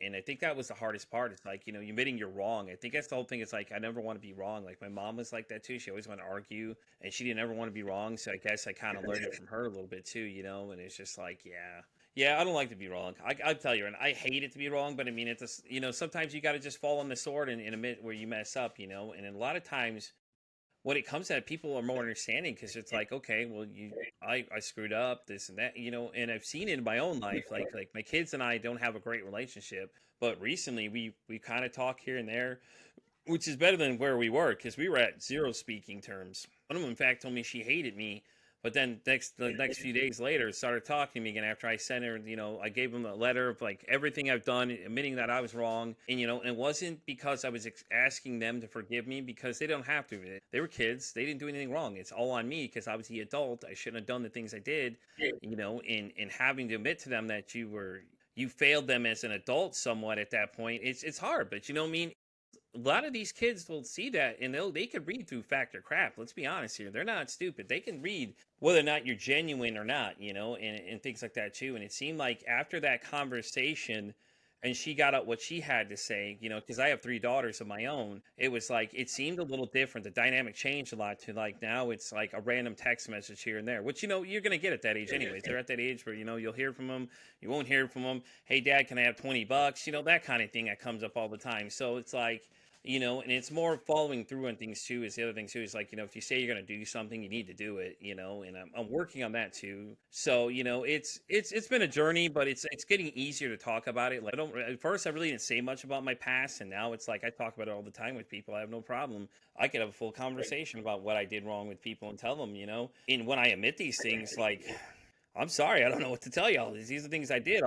And I think that was the hardest part. It's like, you admitting you're wrong. I think that's the whole thing. It's like, I never want to be wrong. Like, my mom was like that too. She always wanted to argue, and she didn't ever want to be wrong. So I guess I kind of learned it from her a little bit too, and it's just like, yeah. Yeah, I don't like to be wrong. I tell you, and I hate it to be wrong, but I mean, it's, sometimes you got to just fall on the sword and admit where you mess up, and a lot of times when it comes to that, people are more understanding because it's like, okay, well, I screwed up, this and that, and I've seen it in my own life. Like my kids and I don't have a great relationship, but recently we kind of talk here and there, which is better than where we were because we were at zero speaking terms. One of them, in fact, told me she hated me, but then the next few days later, started talking to me again after I sent her. I gave them a letter of like everything I've done, admitting that I was wrong, and it wasn't because I was asking them to forgive me because they don't have to. They were kids; they didn't do anything wrong. It's all on me because I was the adult. I shouldn't have done the things I did. In having to admit to them that you failed them as an adult somewhat at that point. It's hard, but I mean, a lot of these kids will see that and they could read through fact or crap. Let's be honest here. They're not stupid. They can read whether or not you're genuine or not, and things like that too. And it seemed like after that conversation and she got out what she had to say, because I have three daughters of my own, it was like it seemed a little different. The dynamic changed a lot to like now it's like a random text message here and there, which you're gonna get at that age anyways. They're at that age where you'll hear from them, you won't hear from them. Hey, Dad, can I have $20? That kind of thing that comes up all the time. So it's like and it's more following through on things too. Is the other thing too is like if you say you're going to do something, you need to do it. And I'm working on that too. So it's been a journey, but it's getting easier to talk about it. Like I don't at first I really didn't say much about my past, and now it's like I talk about it all the time with people. I have no problem. I could have a full conversation about what I did wrong with people and tell them. And when I admit these things, like I'm sorry, I don't know what to tell y'all. These are things I did.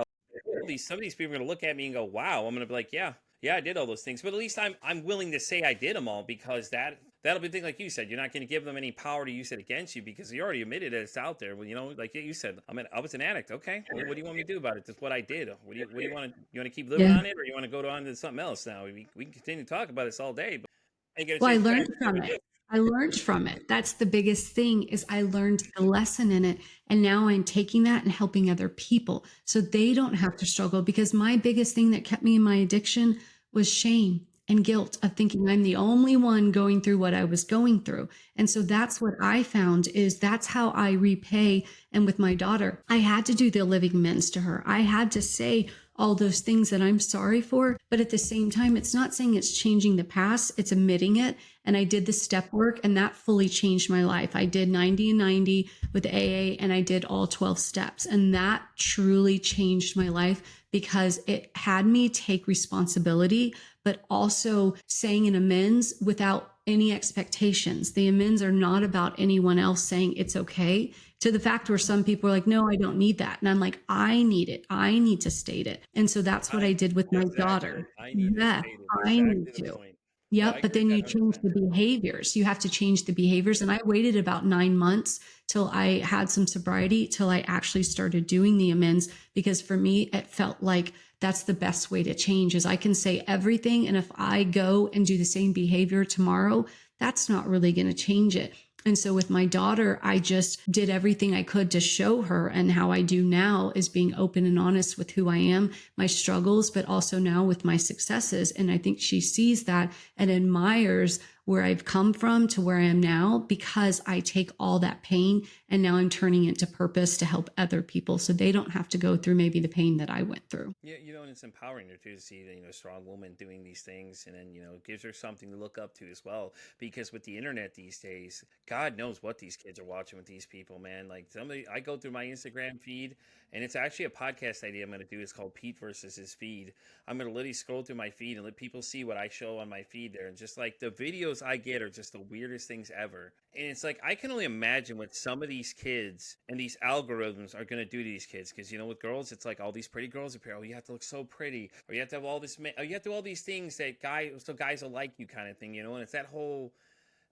Some of these people are gonna look at me and go, "Wow." I'm gonna be like, "Yeah, yeah, I did all those things." But at least I'm willing to say I did them all because that'll be the thing. Like you said, you're not gonna give them any power to use it against you because you already admitted that it's out there. Well, like you said, I was an addict. Okay, well, what do you want me to do about it? That's what I did. What do you want to? You want to keep living Yeah. on it, or you want to go on to something else? Now we can continue to talk about this all day, but I get a Well, I chance to learned chat. from it. I learned from it. That's the biggest thing is I learned the lesson in it. And now I'm taking that and helping other people so they don't have to struggle because my biggest thing that kept me in my addiction was shame and guilt of thinking I'm the only one going through what I was going through. And so that's what I found is that's how I repay. And with my daughter, I had to do the living amends to her. I had to say all those things that I'm sorry for. But at the same time, it's not saying it's changing the past, it's admitting it. And I did the step work and that fully changed my life. I did 90 and 90 with AA and I did all 12 steps. And that truly changed my life because it had me take responsibility, but also saying an amends without any expectations. The amends are not about anyone else saying it's okay, to the fact where some people are like, no, I don't need that. And I'm like, I need it. I need to state it. And so that's what I did with my Exactly. daughter. I need to Yes, state it. I Exactly need the to. point. No, I Yep. But agree with then that you change 100%. the behaviors. You have to change the behaviors. And I waited about 9 months till I had some sobriety, till I actually started doing the amends. Because for me, it felt like that's the best way to change is I can say everything. And if I go and do the same behavior tomorrow, that's not really going to change it. And so with my daughter, I just did everything I could to show her. And how I do now is being open and honest with who I am, my struggles, but also now with my successes. And I think she sees that and admires where I've come from to where I am now because I take all that pain and now I'm turning it to purpose to help other people so they don't have to go through maybe the pain that I went through. Yeah, and it's empowering her too to see that, a strong woman doing these things, and then, it gives her something to look up to as well. Because with the internet these days, God knows what these kids are watching with these people, man. Like I go through my Instagram feed, and it's actually a podcast idea I'm going to do. It's called Pete versus his feed. I'm going to literally scroll through my feed and let people see what I show on my feed there, and just like the videos I get are just the weirdest things ever. And it's like I can only imagine what some of these kids and these algorithms are going to do to these kids. Because with girls, it's like all these pretty girls appear. Oh, you have to look so pretty, or you have to have all this. You have to do all these things that guys will like you, kind of thing. And it's that whole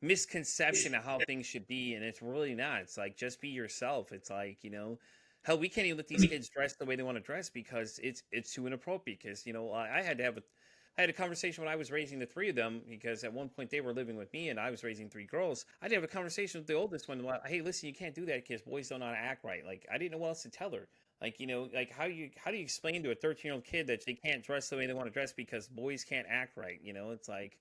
misconception of how things should be, and it's really not. It's like just be yourself. It's like hell, we can't even let these kids dress the way they want to dress because it's too inappropriate. Because I had a conversation when I was raising the three of them because at one point they were living with me and I was raising three girls. I did have a conversation with the oldest one about, hey, listen, you can't do that because boys don't know how to act right. Like I didn't know what else to tell her. Like like how do you explain to a 13-year-old kid that they can't dress the way they want to dress because boys can't act right? It's like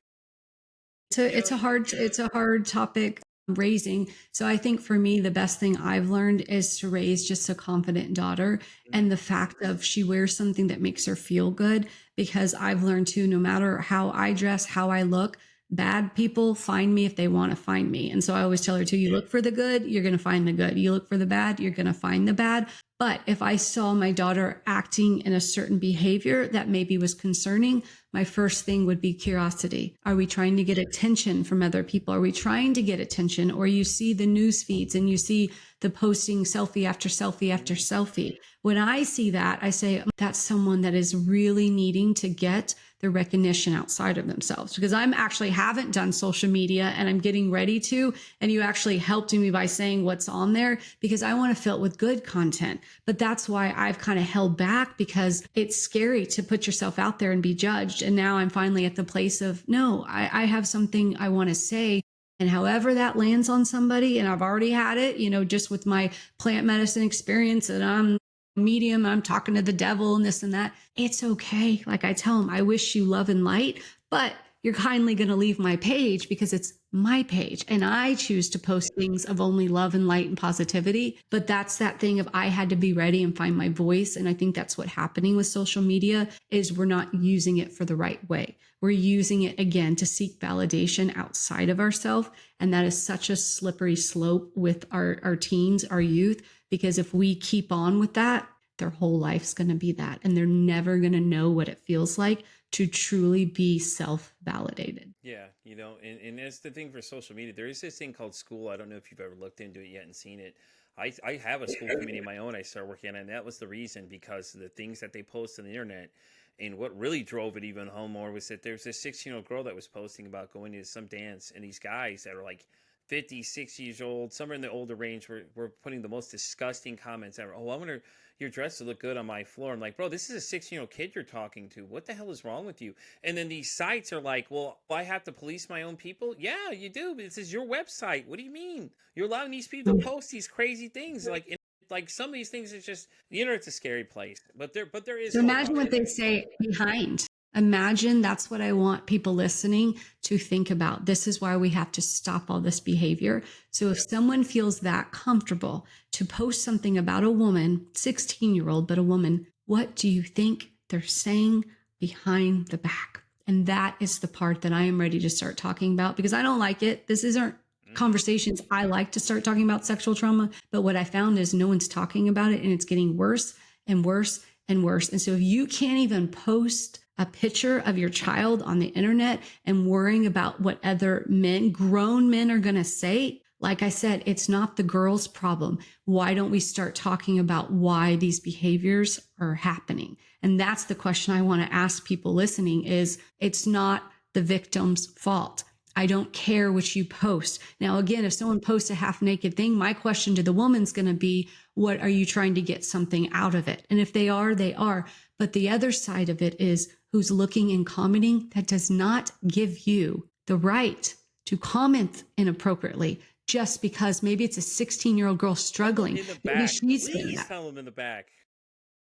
So you know it's a hard topic raising. So I think for me, the best thing I've learned is to raise just a confident daughter mhm, and the fact of she wears something that makes her feel good because I've learned too, no matter how I dress, how I look, bad people find me if they want to find me. And so I always tell her too, you look for the good, you're going to find the good. You look for the bad, you're going to find the bad. But if I saw my daughter acting in a certain behavior that maybe was concerning, my first thing would be curiosity. Are we trying to get attention from other people? Are we trying to get attention? Or you see the news feeds and you see the posting selfie after selfie after mhm. selfie. When I see that, I say, that's someone that is really needing to get the recognition outside of themselves because I'm actually haven't done social media and I'm getting ready to. And you actually helped me by saying what's on there because I want to fill it with good content. But that's why I've kind of held back because it's scary to put yourself out there and be judged. And now I'm finally at the place of, no, I have something I want to say. And however that lands on somebody, and I've already had it, just with my plant medicine experience, and I'm medium, I'm talking to the devil and this and that. It's okay. Like I tell them, I wish you love and light, but you're kindly going to leave my page because it's my page and I choose to post things of only love and light and positivity. But that's that thing of I had to be ready and find my voice. And I think that's what's happening with social media is we're not using it for the right way. We're using it again to seek validation outside of ourselves. And that is such a slippery slope with our teens, our youth, because if we keep on with that, their whole life's going to be that. And they're never going to know what it feels like to truly be self validated. Yeah, and that's the thing for social media. There is this thing called school. I don't know if you've ever looked into it yet and seen it. I have a school committee of my own I started working on, and that was the reason because of the things that they post on the internet. And what really drove it even home more was that there's this 16-year-old girl that was posting about going to some dance, and these guys that are like 50, 60 years old, somewhere in the older range, were putting the most disgusting comments ever. Oh, I wonder your dress to look good on my floor. I'm like, bro, this is a 16-year-old kid you're talking to. What the hell is wrong with you? And then these sites are like, well, I have to police my own people. Yeah, you do. But this is your website. What do you mean? You're allowing these people to post these crazy things. Like some of these things is just, the internet's a scary place. But there is So hope imagine out what there. they say behind. Imagine that's what I want people listening to think about. This is why we have to stop all this behavior. So if someone feels that comfortable to post something about a woman, 16-year-old, but a woman, what do you think they're saying behind the back? And that is the part that I am ready to start talking about, because I don't like it. This isn't conversations I like to start talking about sexual trauma, but what I found is no one's talking about it, and it's getting worse and worse and worse. And so if you can't even post a picture of your child on the internet and worrying about what other men, grown men, are going to say, like I said, it's not the girl's problem. Why don't we start talking about why these behaviors are happening? And that's the question I want to ask people listening is, it's not the victim's fault. I don't care what you post. Now, again, if someone posts a half naked thing, my question to the woman's going to be, what are you trying to get something out of it? And if they are, they are. But the other side of it is, who's looking and commenting, that does not give you the right to comment inappropriately just because maybe it's a 16-year-old girl struggling. In the Maybe back. she's Please tell them in the back.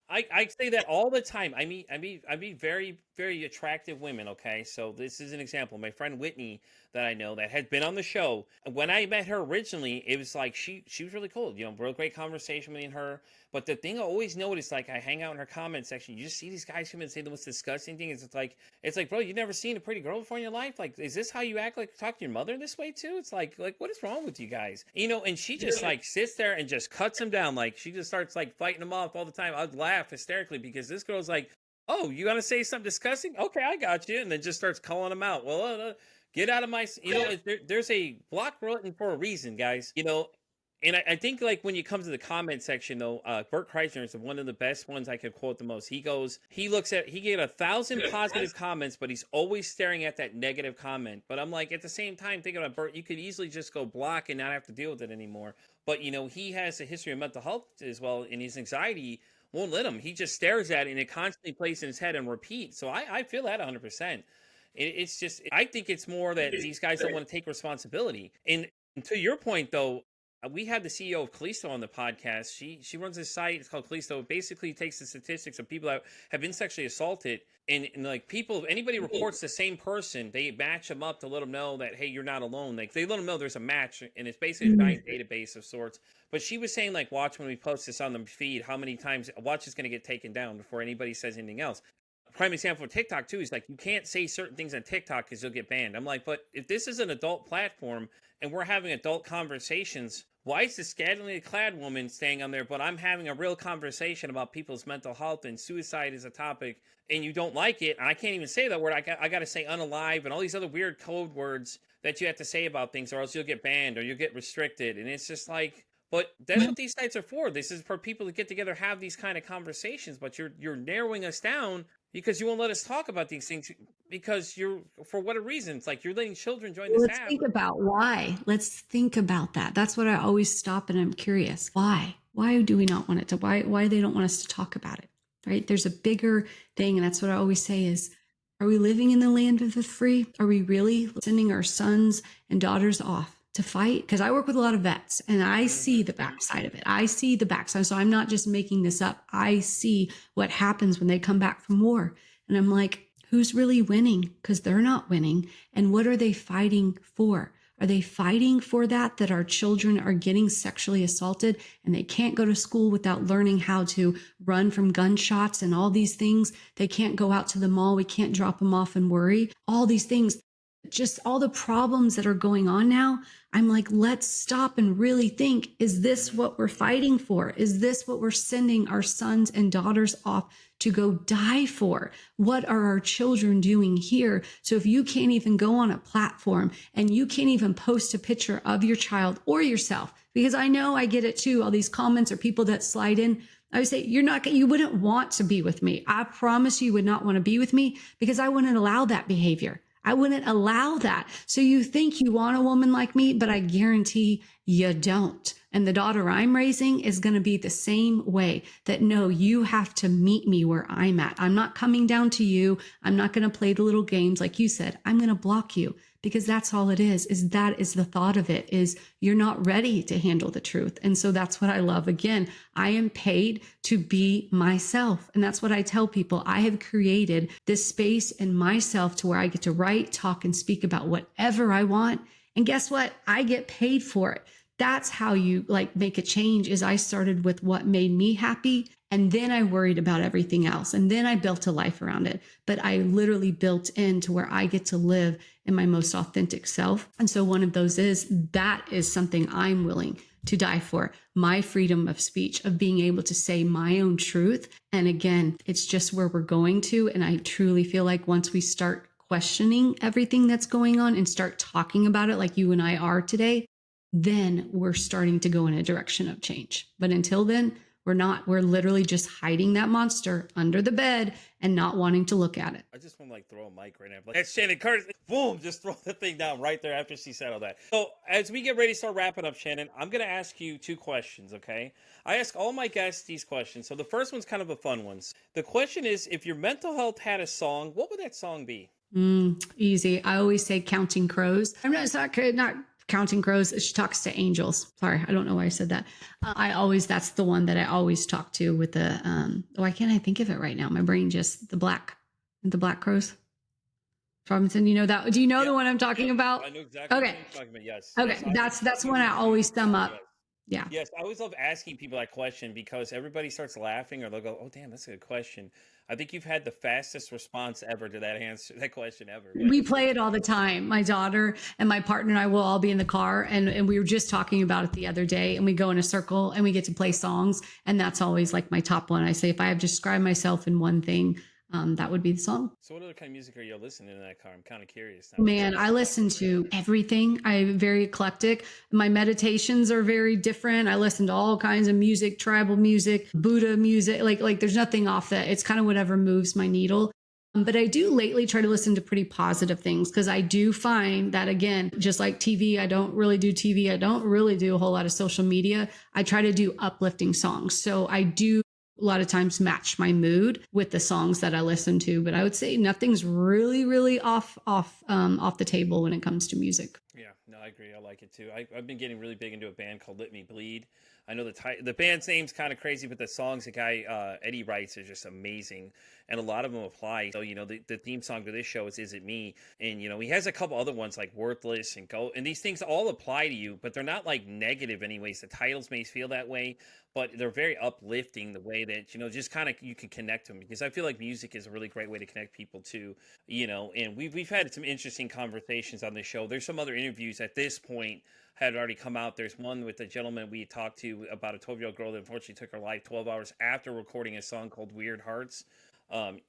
I say that all the time. I meet very, very attractive women, okay? So this is an example. My friend Whitney that I know that had been on the show. When I met her originally, it was like she was really cool. You know, real great conversation with me and her. But the thing I always notice, like I hang out in her comment section, you just see these guys come in and say the most disgusting things. It's like, bro, you've never seen a pretty girl before in your life? Like, is this how you act, like talk to your mother this way too? It's like what is wrong with you guys? You know, and she just like sits there and just cuts him down. Like she just starts like fighting him off all the time. I'd laugh hysterically because this girl's like, oh, you gonna say something disgusting? Okay, I got you. And then just starts calling him out. Well, get out of my, you know, there's a block button for a reason, guys. You know, and I think like when you come to the comment section though, Bert Kreischer is one of the best ones I could quote the most. He get 1,000 positive comments, but he's always staring at that negative comment. But I'm like, at the same time, thinking about Bert, you could easily just go block and not have to deal with it anymore. But you know, he has a history of mental health as well, and his anxiety won't let him. He just stares at it and it constantly plays in his head and repeat. So I feel that 100%. It's just, I think it's more that these guys don't want to take responsibility. And to your point though, we had the CEO of Callisto on the podcast. She runs this site. It's called Callisto. It basically takes the statistics of people that have been sexually assaulted, and like people, if anybody reports the same person, they match them up to let them know that, hey, you're not alone. Like they let them know there's a match, and it's basically a giant database of sorts. But she was saying, like, watch when we post this on the feed, how many times watch is going to get taken down before anybody says anything else. Prime example for TikTok too is like, you can't say certain things on TikTok because you'll get banned. I'm like, but if this is an adult platform and we're having adult conversations, why is this scantily clad woman staying on there? But I'm having a real conversation about people's mental health and suicide is a topic, and you don't like it. And I can't even say that word. I got to say unalive and all these other weird code words that you have to say about things, or else you'll get banned or you'll get restricted. And it's just like, but that's what these sites are for. This is for people to get together, have these kind of conversations. But you're narrowing us down because you won't let us talk about these things because you're, for what reason? It's like you're letting children join this Let's app. think about why. Let's think about that. That's what I always stop and I'm curious. Why? Why do we not want it to? Why they don't want us to talk about it? Right? There's a bigger thing, and that's what I always say is, are we living in the land of the free? Are we really sending our sons and daughters off to fight? Because I work with a lot of vets and I see the backside of it. I see the backside. So I'm not just making this up. I see what happens when they come back from war. And I'm like, who's really winning? Because they're not winning. And what are they fighting for? Are they fighting for that our children are getting sexually assaulted and they can't go to school without learning how to run from gunshots and all these things? They can't go out to the mall. We can't drop them off and worry. All these things, just all the problems that are going on now. I'm like, let's stop and really think, is this what we're fighting for? Is this what we're sending our sons and daughters off to go die for? What are our children doing here? So if you can't even go on a platform and you can't even post a picture of your child or yourself, because I know I get it too, all these comments or people that slide in, I would say, you wouldn't want to be with me. I promise you would not want to be with me because I wouldn't allow that behavior. I wouldn't allow that. So you think you want a woman like me, but I guarantee you don't. And the daughter I'm raising is going to be the same way, that no, you have to meet me where I'm at. I'm not coming down to you. I'm not going to play the little games like you said. I'm going to block you, because that's all it is that is the thought of it, is you're not ready to handle the truth. And so that's what I love. Again, I am paid to be myself. And that's what I tell people. I have created this space in myself to where I get to write, talk, and speak about whatever I want. And guess what? I get paid for it. That's how you like make a change. Is I started with what made me happy, and then I worried about everything else, and then I built a life around it. But I literally built into where I get to live in my most authentic self. And so one of those is something I'm willing to die for, my freedom of speech, of being able to say my own truth. And again, it's just where we're going to. And I truly feel like once we start questioning everything that's going on and start talking about it like you and I are today, then we're starting to go in a direction of change. But until then, we're not. We're literally just hiding that monster under the bed and not wanting to look at it. I just want to like throw a mic right now. Like, that's Shannon Curtis. Boom, just throw the thing down right there after she said all that. So as we get ready to start wrapping up, Shannon, I'm going to ask you 2 questions, okay? I ask all my guests these questions. So the first one's kind of a fun one. The question is, if your mental health had a song, what would that song be? Easy. I always say Counting Crows. I'm not Counting Crows. She talks to angels. Sorry, I don't know why I said that. That's the one that I always talk to with the, why can't I think of it right now? My brain just, the black crows. Robinson, you know that? Do you know the one I'm talking about? I know exactly Okay. what you're talking about. Yes. Okay. Yes, That's one I always sum up. Yes. Yeah. Yes, I always love asking people that question because everybody starts laughing or they'll go, "Oh, damn, that's a good question." I think you've had the fastest response ever to that question ever. We play it all the time. My daughter and my partner and I will all be in the car, and we were just talking about it the other day, and we go in a circle and we get to play songs. And that's always like my top one. I say, if I have to describe myself in one thing, that would be the song. So what other kind of music are you listening to in that car? I'm kind of curious now. Man, I listen to everything. I'm very eclectic. My meditations are very different. I listen to all kinds of music, tribal music, Buddha music. Like there's nothing off that. It's kind of whatever moves my needle. But I do lately try to listen to pretty positive things, because I do find that, again, just like TV, I don't really do TV. I don't really do a whole lot of social media. I try to do uplifting songs. So I do a lot of times match my mood with the songs that I listen to. But I would say nothing's really off the table when it comes to music. Yeah, no, I agree. I like it too. I've been getting really big into a band called Let Me Bleed. I know the band's name's kind of crazy, but the songs the guy Eddie writes are just amazing, and a lot of them apply. So the theme song to this show is It Me?" And he has a couple other ones like Worthless and Go, and these things all apply to you, but they're not like negative anyways. The titles may feel that way, but they're very uplifting the way that just kind of you can connect them, because I feel like music is a really great way to connect people too. And we've had some interesting conversations on this show. There's some other interviews at this point had already come out. There's one with a gentleman we talked to about a 12-year-old girl that unfortunately took her life 12 hours after recording a song called Weird Hearts, and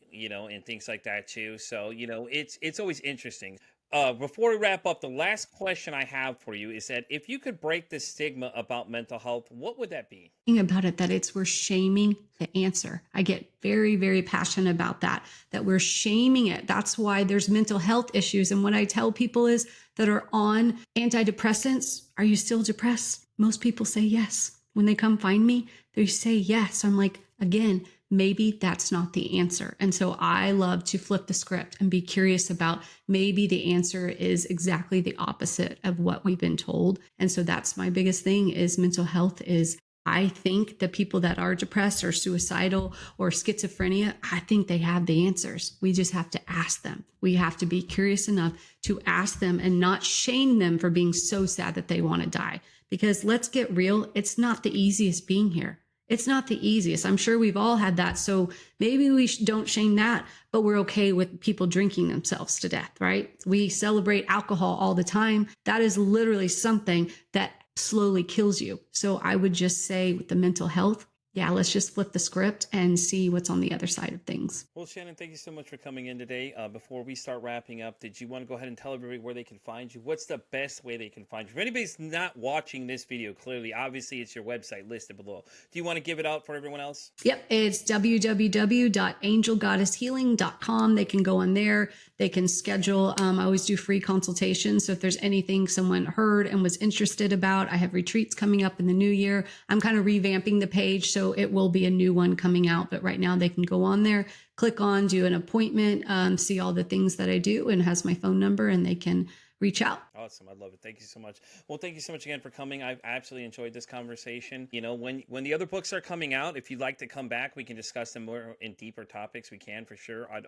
things like that too. So, it's always interesting. Before we wrap up, the last question I have for you is that if you could break the stigma about mental health, what would that be? About it, that we're shaming the answer. I get very passionate about that we're shaming it. That's why there's mental health issues. And what I tell people is that are on antidepressants, are you still depressed? Most people say yes. When they come find me, they say yes. I'm like, again, maybe that's not the answer. And so I love to flip the script and be curious about maybe the answer is exactly the opposite of what we've been told. And so that's my biggest thing is mental health is, I think the people that are depressed or suicidal or schizophrenia, I think they have the answers. We just have to ask them. We have to be curious enough to ask them and not shame them for being so sad that they want to die. Because let's get real, it's not the easiest being here. It's not the easiest. I'm sure we've all had that. So maybe we don't shame that, but we're okay with people drinking themselves to death, right? We celebrate alcohol all the time. That is literally something that slowly kills you. So I would just say with the mental health, yeah, let's just flip the script and see what's on the other side of things. Well, Shannon, thank you so much for coming in today. Before we start wrapping up, did you want to go ahead and tell everybody where they can find you? What's the best way they can find you? If anybody's not watching this video clearly, obviously it's your website listed below. Do you want to give it out for everyone else? Yep, it's www.angelgoddesshealing.com. They can go on there. They can schedule. I always do free consultations. So if there's anything someone heard and was interested about, I have retreats coming up in the new year. I'm kind of revamping the page, so it will be a new one coming out. But right now they can go on there, click on, do an appointment, see all the things that I do, and has my phone number, and they can reach out. Awesome. I love it. Thank you so much. Well, thank you so much again for coming. I've absolutely enjoyed this conversation. You know, when the other books are coming out, if you'd like to come back, we can discuss them more in deeper topics. We can, for sure. I'd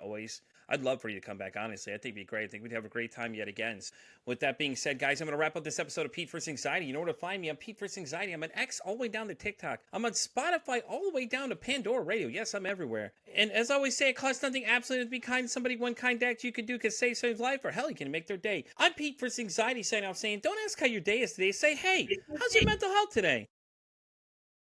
love for you to come back, honestly. I think it'd be great. I think we'd have a great time yet again. With that being said, guys, I'm going to wrap up this episode of Pete vs. Anxiety. You know where to find me. I'm Pete vs. Anxiety. I'm on X all the way down to TikTok. I'm on Spotify all the way down to Pandora Radio. Yes, I'm everywhere. And as I always say, it costs nothing absolutely to be kind to somebody. One kind act you can do can save someone's life, or hell, you can make their day. I'm Pete vs. Anxiety saying, don't ask how your day is today. Say, hey, how's your mental health today?